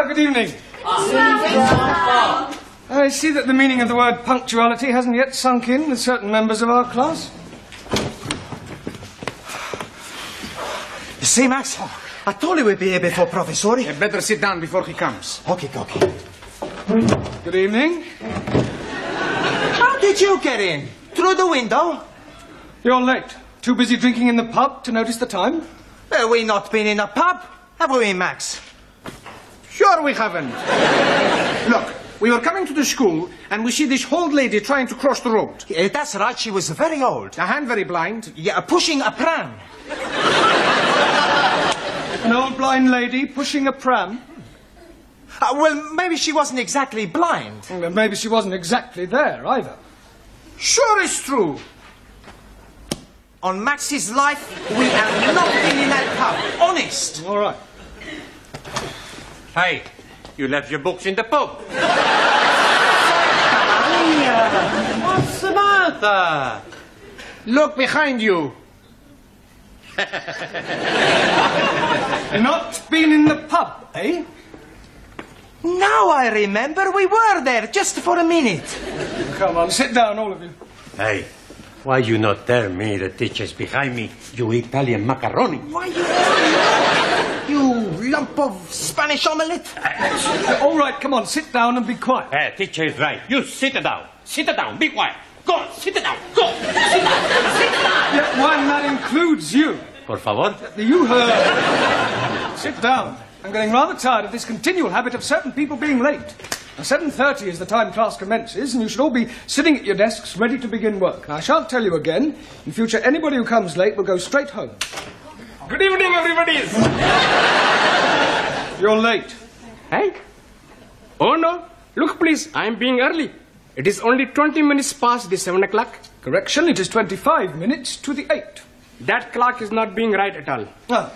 Good evening. I see that the meaning of the word punctuality hasn't yet sunk in with certain members of our class. You see, Max? I told you we'd be here before Professor. You better sit down before he comes. Okay. Good evening. How did you get in? Through the window? You're late. Too busy drinking in the pub to notice the time? We not been in a pub, have we, Max? Sure we haven't. Look, we were coming to the school and we see this old lady trying to cross the road. That's right, she was very old. And very blind. Yeah, pushing a pram. An old blind lady pushing a pram? Well, maybe she wasn't exactly blind. Well, maybe she wasn't exactly there, either. Sure it's true. On Max's life, we have not been in that pub. Honest. All right. Hey, you left your books in the pub. What's the matter? Look behind you. Not been in the pub, eh? Now I remember we were there just for a minute. Come on, sit down, all of you. Hey, why you not tell me the teacher's behind me, you Italian macaroni? Why you lump of Spanish omelette? All right, come on, sit down and be quiet. Hey, teacher is right. You sit down. Sit down. Be quiet. Go on, sit down. Go. Sit down. Sit down. Yeah, why, and that includes you. Por favor. You heard. Sit down. I'm getting rather tired of this continual habit of certain people being late. Now, 7:30 is the time class commences, and you should all be sitting at your desks ready to begin work. Now, I shan't tell you again. In future, anybody who comes late will go straight home. Good evening, everybody. You're late. Hey? Oh, no. Look, please, I am being early. It is only 20 minutes past the 7 o'clock. Correction, it is 25 minutes to the 8. That clock is not being right at all. Ah,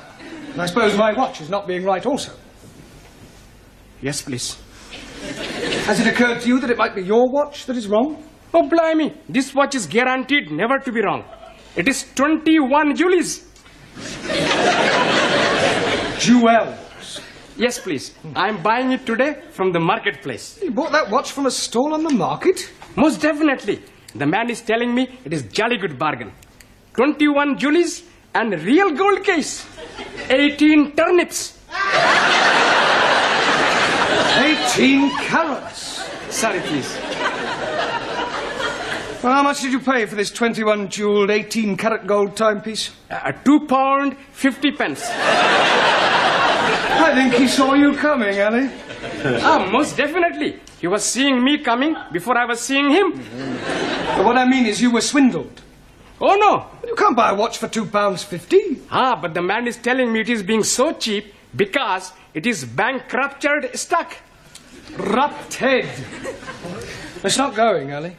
I suppose my watch is not being right also. Yes, please. Has it occurred to you that it might be your watch that is wrong? Oh, blimey. This watch is guaranteed never to be wrong. It is 21 Julies. Jewels. Yes, please. I am buying it today from the marketplace. You bought that watch from a stall on the market? Most definitely. The man is telling me it is jolly good bargain. 21 Julies and real gold case. 18 turnips. 18 carats. Sorry, please. Well, how much did you pay for this 21 jeweled 18 carat gold timepiece? £2.50. I think he saw you coming, Ali. Most definitely. He was seeing me coming before I was seeing him. But what I mean is you were swindled. Oh, no. You can't buy a watch for £2.50. But the man is telling me it is being so cheap because it is bankrupted stock. Rupted. It's not going, Ali.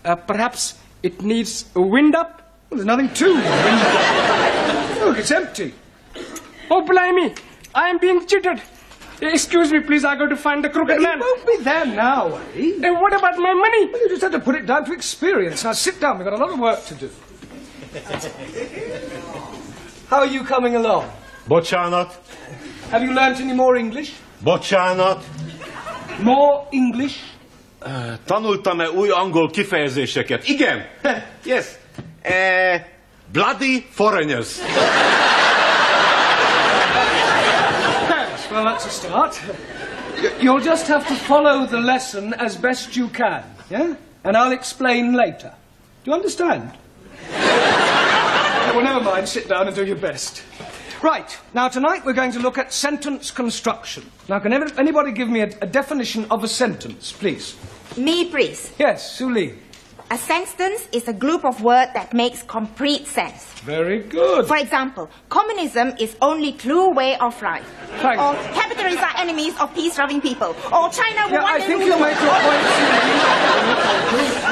Perhaps it needs a wind up? Well, there's nothing to wind. Look, it's empty. Oh, blimey. I am being cheated. Excuse me, please. I got to find the crooked man. He won't be there now, eh? What about my money? Well, you just had to put it down to experience. Now, sit down. We've got a lot of work to do. How are you coming along? Bocsánat. Have you learnt any more English? Bocsánat. More English? Tanultam-e új angol kifejezéseket? Igen. Yes. Bloody foreigners. Yes, well, that's a start. You'll just have to follow the lesson as best you can, yeah? And I'll explain later. Do you understand? Well, never mind. Sit down and do your best. Right. Now, tonight we're going to look at sentence construction. Now, can anybody give me a definition of a sentence, please? Me, please. Yes, Suli. A sentence is a group of words that makes complete sense. Very good. For example, communism is only true way of life. Thank Or you. capitalists are enemies of peace-loving people. Or China will Yeah, one I day think rule you the make world. your point.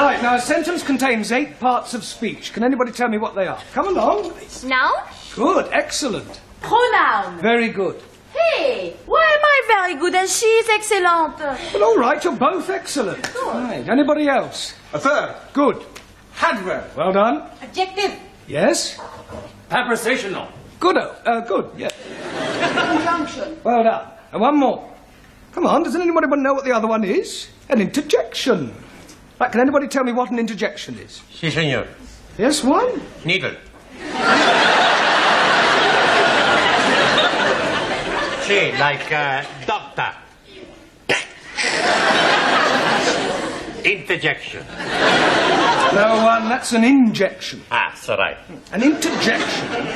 Right, now a sentence contains 8 parts of speech. Can anybody tell me what they are? Come along. Noun? Good, excellent. Pronoun. Very good. Hey, why am I very good and she's excellent? Well, all right, you're both excellent. Right, anybody else? A verb. Good. Adverb. Well done. Adjective. Yes? Prepositional. Good, good, yeah. Conjunction. Well done. And one more. Come on, does anybody know what the other one is? An interjection. Right, can anybody tell me what an interjection is? Si, senor. Yes, one? Needle. Si, like doctor. Interjection. No, that's an injection. Ah, so right. An interjection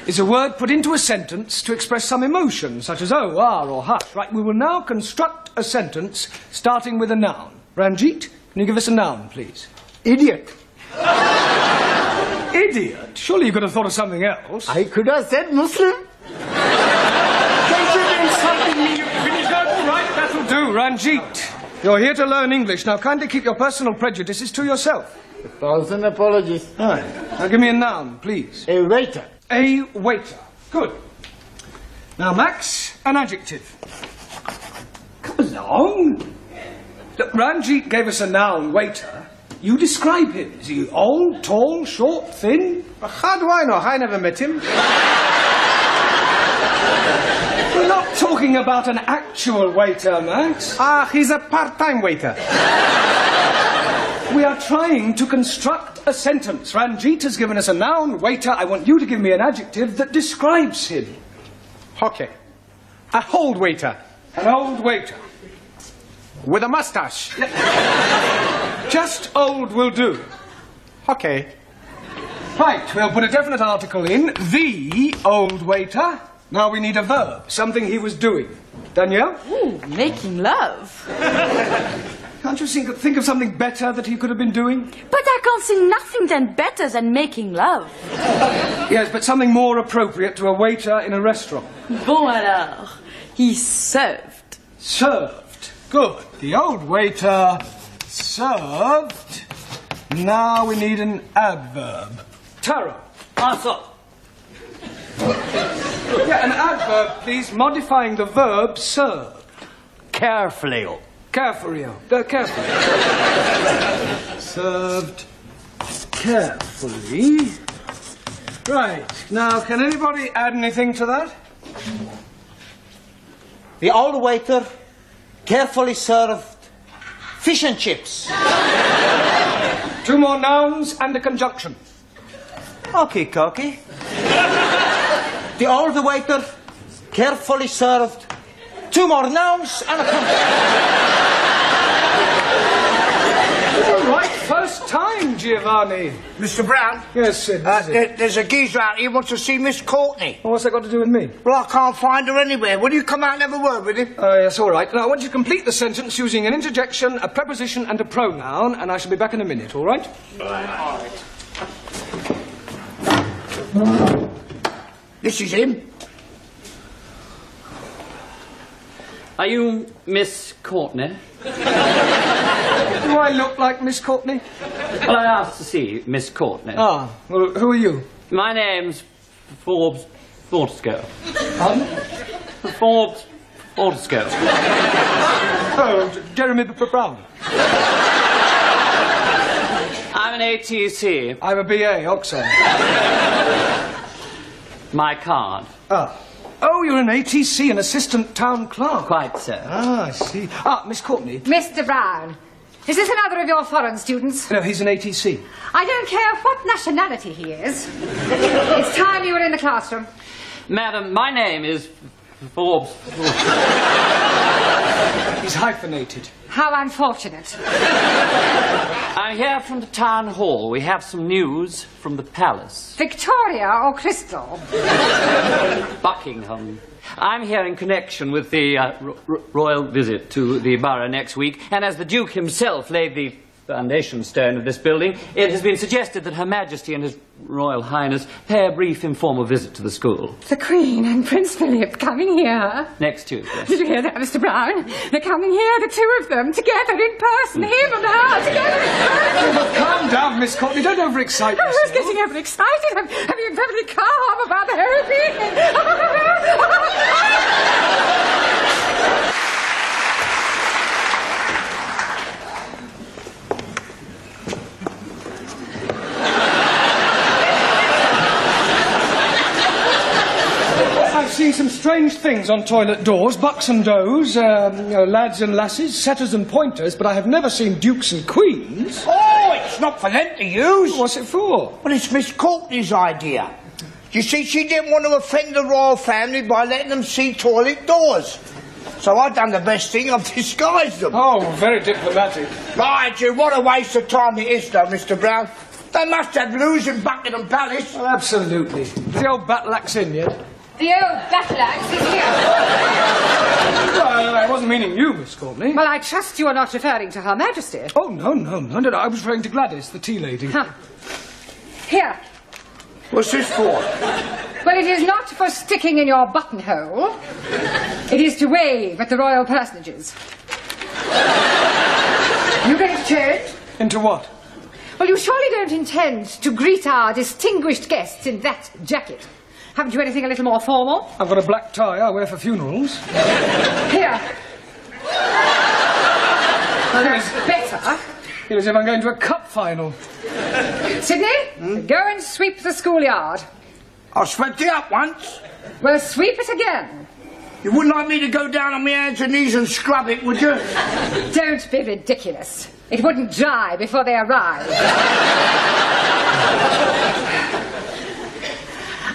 is a word put into a sentence to express some emotion, such as oh, ah, or hush. Right, we will now construct a sentence starting with a noun. Ranjit, can you give us a noun, please? Idiot. Idiot? Surely you could have thought of something else. I could have said Muslim. All right, that'll do, Ranjit. You're here to learn English. Now, kindly keep your personal prejudices to yourself. 1,000 apologies. All right. Now, give me a noun, please. A waiter. A waiter. Good. Now, Max, an adjective. Come along. Look, Ranjit gave us a noun, waiter. You describe him. Is he old, tall, short, thin? How do I know? I never met him. We're not talking about an actual waiter, Max. Ah, he's a part-time waiter. We are trying to construct a sentence. Ranjit has given us a noun, waiter. I want you to give me an adjective that describes him. Okay. A old waiter. An old waiter. With a mustache. Just old will do. Okay. Right, we'll put a definite article in. The old waiter. Now we need a verb, something he was doing. Danielle? Ooh, making love. Can't you think of something better that he could have been doing? But I can't see nothing then better than making love. Yes, but something more appropriate to a waiter in a restaurant. Bon alors, he served. Served. Good. The old waiter served. Now we need an adverb. Taro. Also. Yeah, an adverb, please, modifying the verb served. Carefully. Carefully. Carefully. Served carefully. Right. Now, can anybody add anything to that? The old waiter carefully served fish and chips. 2 more nouns and a conjunction. Okay, Cocky. The old waiter carefully served 2 more nouns and a All right, first time, Giovanni. Mr. Brown? Yes, Sid. this is it. There's a geezer out here who wants to see Miss Courtney. What's that got to do with me? Well, I can't find her anywhere. Will you come out and have a word with him? Yes, all right. Now, I want you to complete the sentence using an interjection, a preposition, and a pronoun, and I shall be back in a minute, all right? This is him. Are you Miss Courtney? Do I look like Miss Courtney? Well, I asked to see Miss Courtney. Ah, well, who are you? My name's Forbes Fortescue. Pardon? Forbes Fortescue. Oh, Jeremy Brown. I'm an ATC. I'm a BA, Oxford. My card. Ah. Oh, you're an ATC, an assistant town clerk. Quite so. Ah, I see. Ah, Miss Courtney. Mr. Brown, is this another of your foreign students? No, he's an ATC. I don't care what nationality he is. It's time you were in the classroom. Madam, my name is Forbes. He's hyphenated. How unfortunate. I'm here from the town hall. We have some news from the palace. Victoria or Crystal? Buckingham. I'm here in connection with the royal visit to the borough next week, and as the Duke himself laid the foundation stone of this building, it has been suggested that Her Majesty and His Royal Highness pay a brief informal visit to the school. The Queen and Prince Philip coming here. Next Tuesday. Did you hear that, Mr. Brown? They're coming here, the two of them, together in person, him and her, together in person. Calm down, Miss Courtney. Don't overexcite yourself. I was getting overexcited. I'm being perfectly calm about the whole thing. I've seen some strange things on toilet doors. Bucks and does, lads and lasses, setters and pointers, but I have never seen dukes and queens. Oh, it's not for them to use. What's it for? Well, it's Miss Courtney's idea. You see, she didn't want to offend the royal family by letting them see toilet doors. So I've done the best thing, I've disguised them. Oh, very diplomatic. Right, you, what a waste of time it is, though, Mr. Brown. They must have loos in Buckingham Palace. Oh, absolutely. Is the old Batlax in yet? The old Batlax is here. Well, I wasn't meaning you, Miss Courtney. Well, I trust you are not referring to Her Majesty. Oh, no. I was referring to Gladys, the tea lady. Huh. Here. What's this for? Well, it is not for sticking in your buttonhole. It is to wave at the royal personages. You going to change? Into what? Well, you surely don't intend to greet our distinguished guests in that jacket. Haven't you anything a little more formal? I've got a black tie I wear for funerals. Here. Well, that's better. Feel as if I'm going to a cup final. Sydney, go and sweep the schoolyard. I swept it up once. Well, sweep it again. You wouldn't like me to go down on my hands and knees and scrub it, would you? Don't be ridiculous. It wouldn't dry before they arrive.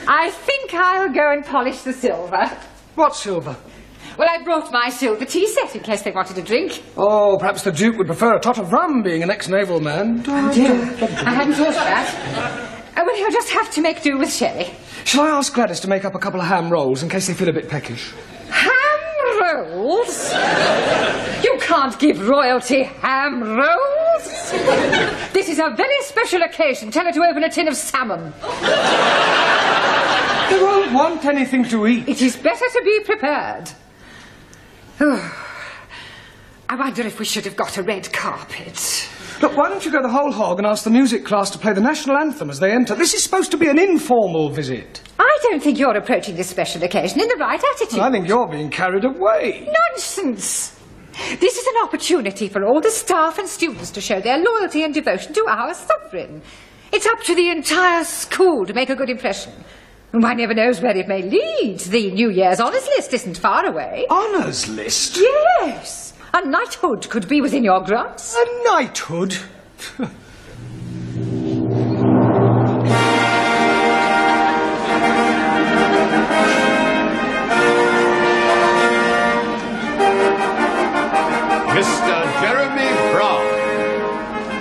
I think I'll go and polish the silver. What silver? Well, I brought my silver tea set in case they wanted a drink. Oh, perhaps the Duke would prefer a tot of rum, being an ex-naval man. Oh, dear. I hadn't thought of that. Oh, well, he'll just have to make do with sherry. Shall I ask Gladys to make up a couple of ham rolls in case they feel a bit peckish? Ham rolls? You can't give royalty ham rolls. This is a very special occasion. Tell her to open a tin of salmon. They won't want anything to eat. It is better to be prepared. I wonder if we should have got a red carpet. Look, why don't you go the whole hog and ask the music class to play the national anthem as they enter? This is supposed to be an informal visit. I don't think you're approaching this special occasion in the right attitude. I think you're being carried away. Nonsense! This is an opportunity for all the staff and students to show their loyalty and devotion to our sovereign. It's up to the entire school to make a good impression. And one never knows where it may lead. The New Year's honours list isn't far away. Honours list? Yes. A knighthood could be within your grasp. A knighthood? Mr. Jeremy Brown.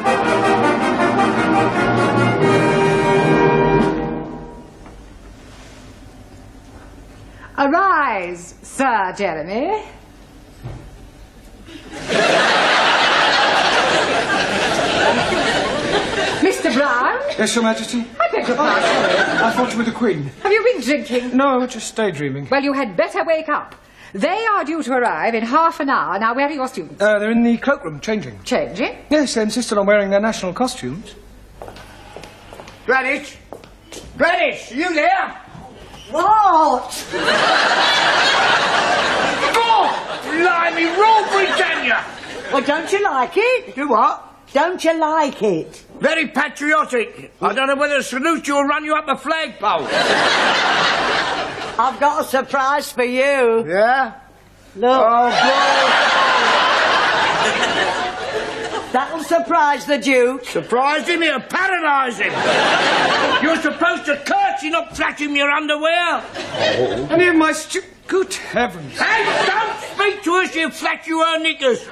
Arise, Sir Jeremy. Mr. Brown? Yes, Your Majesty? I beg your pardon. I thought you were the Queen. Have you been drinking? No, just daydreaming. Well, you had better wake up. They are due to arrive in half an hour. Now, where are your students? They're in the cloakroom, changing. Changing? Yes, they insisted on wearing their national costumes. Gladys? Gladys, you there? What? God! Blimey, Rule Britannia! Well, don't you like it? Do what? Don't you like it? Very patriotic. I don't know whether to salute you or run you up a flagpole. I've got a surprise for you. Yeah? Look. Oh, That'll surprise the Duke. surprise him, it'll paralyse him. You're supposed to curtsy, not flash him your underwear. Any of my Good heavens. Hey, don't speak to us, you flash you her knickers.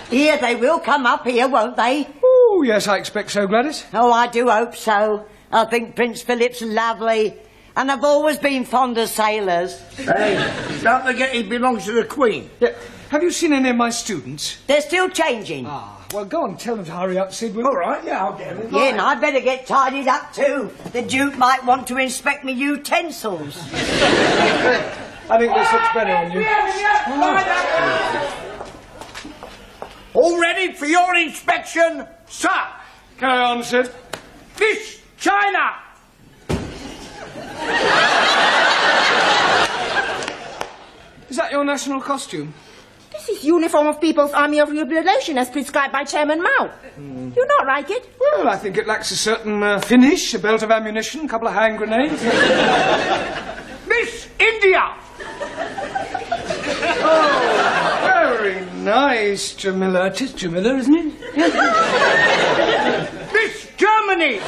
Here, they will come up here, won't they? Oh, yes, I expect so, Gladys. Oh, I do hope so. I think Prince Philip's lovely. And I've always been fond of sailors. Hey, don't forget he belongs to the Queen. Yeah. Have you seen any of my students? They're still changing. Ah. Well, go on, tell them to hurry up, Sid. All right, yeah, I'll get it. Yeah, and I'd better get tidied up too. The Duke might want to inspect me utensils. I think this looks better on you. All ready for your inspection, sir? Carry on, Sid. Miss China! Is that your national costume? This is uniform of People's Army of Liberation as prescribed by Chairman Mao. You not like it? Well, I think it lacks a certain finish, a belt of ammunition, a couple of hand grenades. Miss India! Oh, very nice, Jamila. It is Jamila, isn't it? Miss Germany!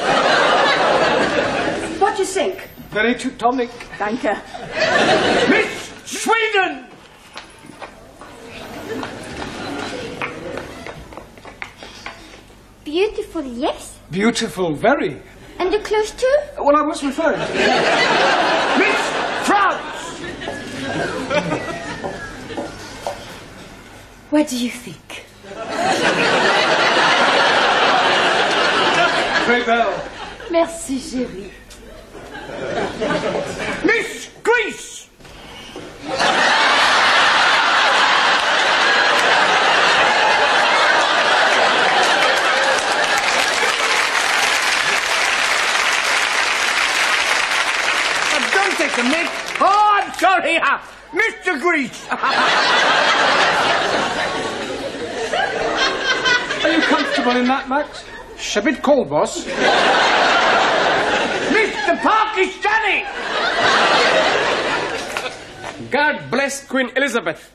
What do you think? Very Teutonic. Danke. Miss Sweden! Beautiful, yes. Beautiful, very. And the clothes too? Well, I was referring to... Miss France! What do you think? Very well. Merci, chérie. Miss Greece! Don't take the mic. Oh, I'm sorry, Mr. Greece. Are you comfortable in that, Max? It's a bit cold, boss. Mr. Pakistani! God bless Queen Elizabeth.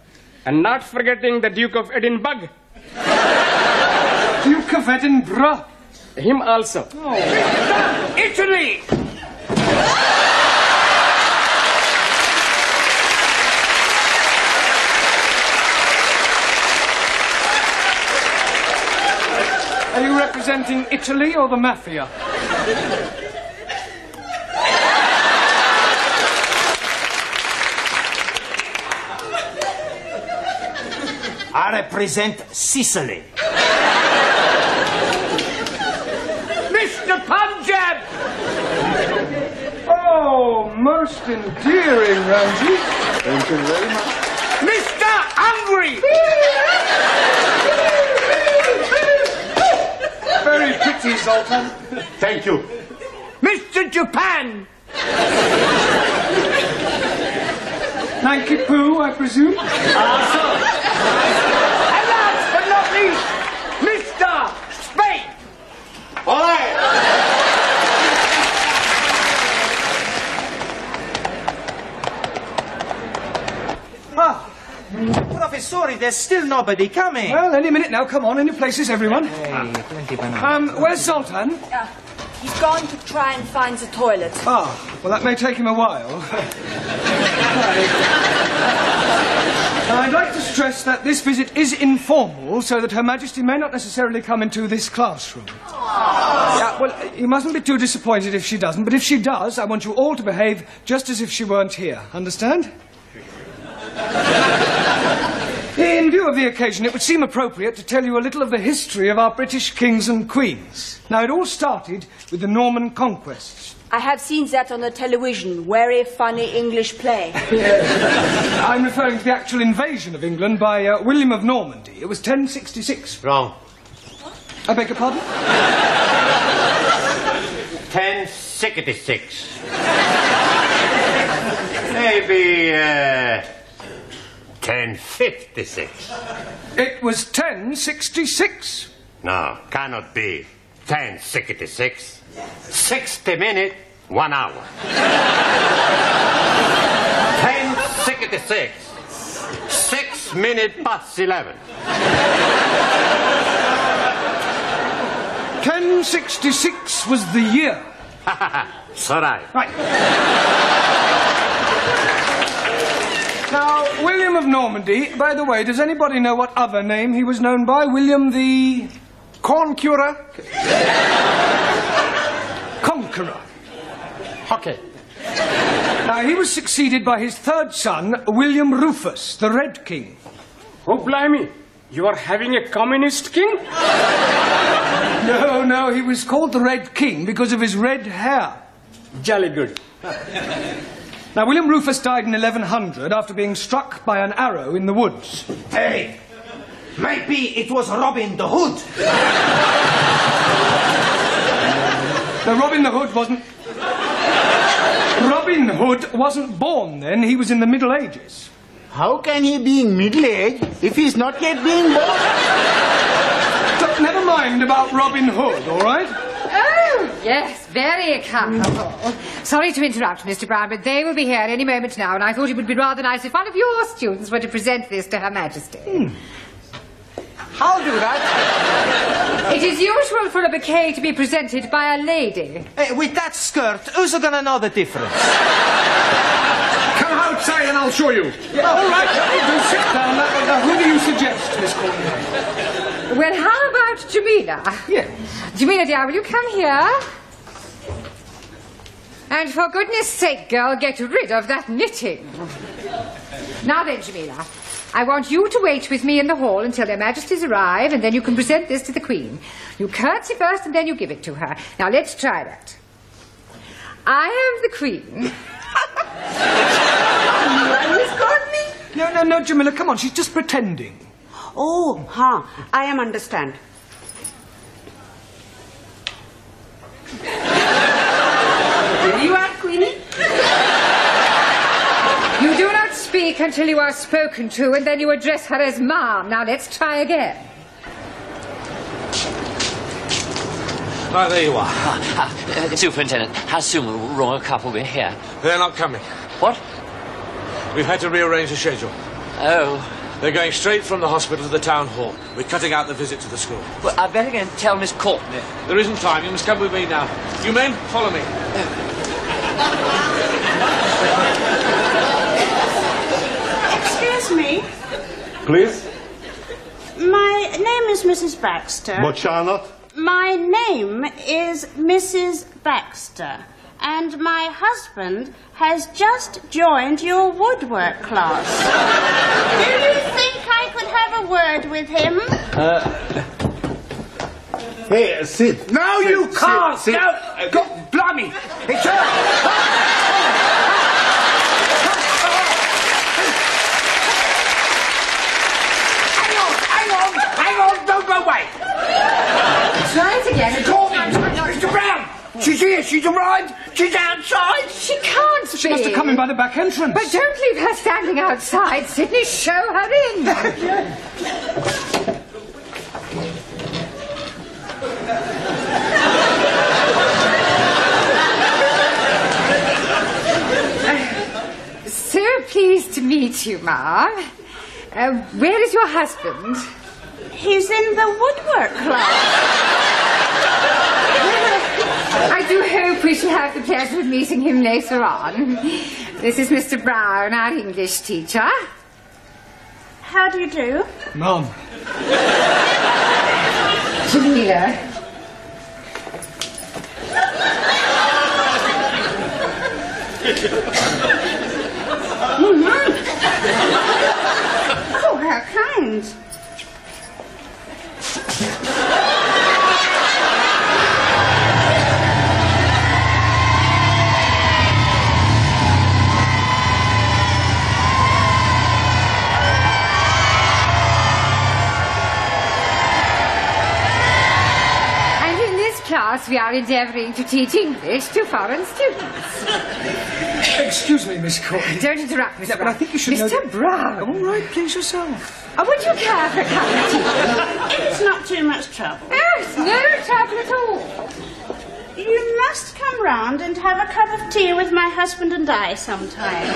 And not forgetting the Duke of Edinburgh. Duke of Edinburgh. Him also. Italy! Are you representing Italy or the mafia? I represent Sicily. Mr. Punjab! Oh, most endearing, Ramsey. Thank you very much. Mr. Hungary! Very pretty, Zoltan. Thank you. Mr. Japan! Nanki Poo, I presume? And last but not least, Mr. Spain! Ah, Professori, there's still nobody coming. Well, any minute now. Come on, in your places, everyone. Hey, plenty banana. Where's Zoltan? He's gone to try and find the toilet. Ah, well, that may take him a while. I'd like to stress that this visit is informal, so that Her Majesty may not necessarily come into this classroom. Yeah, well, you mustn't be too disappointed if she doesn't, but if she does, I want you all to behave just as if she weren't here. Understand? In view of the occasion, it would seem appropriate to tell you a little of the history of our British kings and queens. Now, it all started with the Norman conquests. I have seen that on the television. Very funny English play. I'm referring to the actual invasion of England by William of Normandy. It was 1066. Wrong. I beg your pardon? 1066. Maybe, 1056. It was 1066. No, cannot be. 1066. 60 minutes, 1 hour. 1066. 6 minutes past 11. 1066 was the year. So right. Right. Now, William of Normandy, by the way, does anybody know what other name he was known by? William the... Corn curer? Conqueror. Okay. Now, he was succeeded by his third son, William Rufus, the Red King. Oh, blimey. You are having a communist king? No, he was called the Red King because of his red hair. Jolly good. Now, William Rufus died in 1100 after being struck by an arrow in the woods. Hey, maybe it was Robin the Hood. No, Robin Hood wasn't born then. He was in the Middle Ages. How can he be in middle-aged if he's not yet being born? Look, never mind about Robin Hood, all right? Oh, yes, very comfortable. Sorry to interrupt, Mr. Brown, but they will be here any moment now, and I thought it would be rather nice if one of your students were to present this to Her Majesty. I'll do that. It is usual for a bouquet to be presented by a lady. Hey, with that skirt, who's gonna know the difference? Come outside and I'll show you. Yeah, all right, do sit down. Now, who do you suggest, Miss Courtney? Well, how about Jamila? Yes. Jamila, dear, will you come here? And for goodness sake, girl, get rid of that knitting. Now then, Jamila, I want you to wait with me in the hall until their majesties arrive, and then you can present this to the Queen. You curtsy first, and then you give it to her. Now, let's try that. I am the Queen. Miss Courtney? No, Jamila, come on, she's just pretending. Oh, I am understand. There you are, Queenie. You do not speak until you are spoken to, and then you address her as Ma'am. Now, let's try again. Oh, there you are. Superintendent, how soon will the royal couple be here? They're not coming. What? We've had to rearrange the schedule. Oh. They're going straight from the hospital to the town hall. We're cutting out the visit to the school. Well, I'd better go and tell Miss Courtney. There isn't time. You must come with me now. You men, follow me. Excuse me. Please? My name is Mrs. Baxter. But Charlotte? My name is Mrs. Baxter. And my husband has just joined your woodwork class. Do you think I could have a word with him? Hey, sit. No, sit, you can't. Sit. No, God, blimey. It's her. Hang on, don't go away. Try it again. Mr. Brown, she's here, she's arrived, she's outside. She can't be. She must have come in by the back entrance. But don't leave her standing outside, Sidney. Show her in. So pleased to meet you, Ma'am. Where is your husband? He's in the woodwork class. I do hope we shall have the pleasure of meeting him later on. This is Mr. Brown, our English teacher. How do you do? Mum. Jamila. Oh, how kind. Class, we are endeavouring to teach English to foreign students. Excuse me, Miss Courtney. Don't interrupt, Mr. Brown. But I think you should know Mr. Brown. All right, please yourself. Would you care for a cup of tea? It's not too much trouble. Oh, it's no trouble at all. You must come round and have a cup of tea with my husband and I sometime.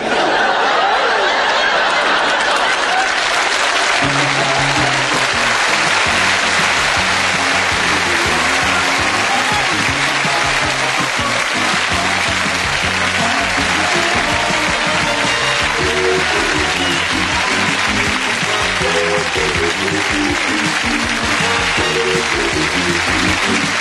Thank you.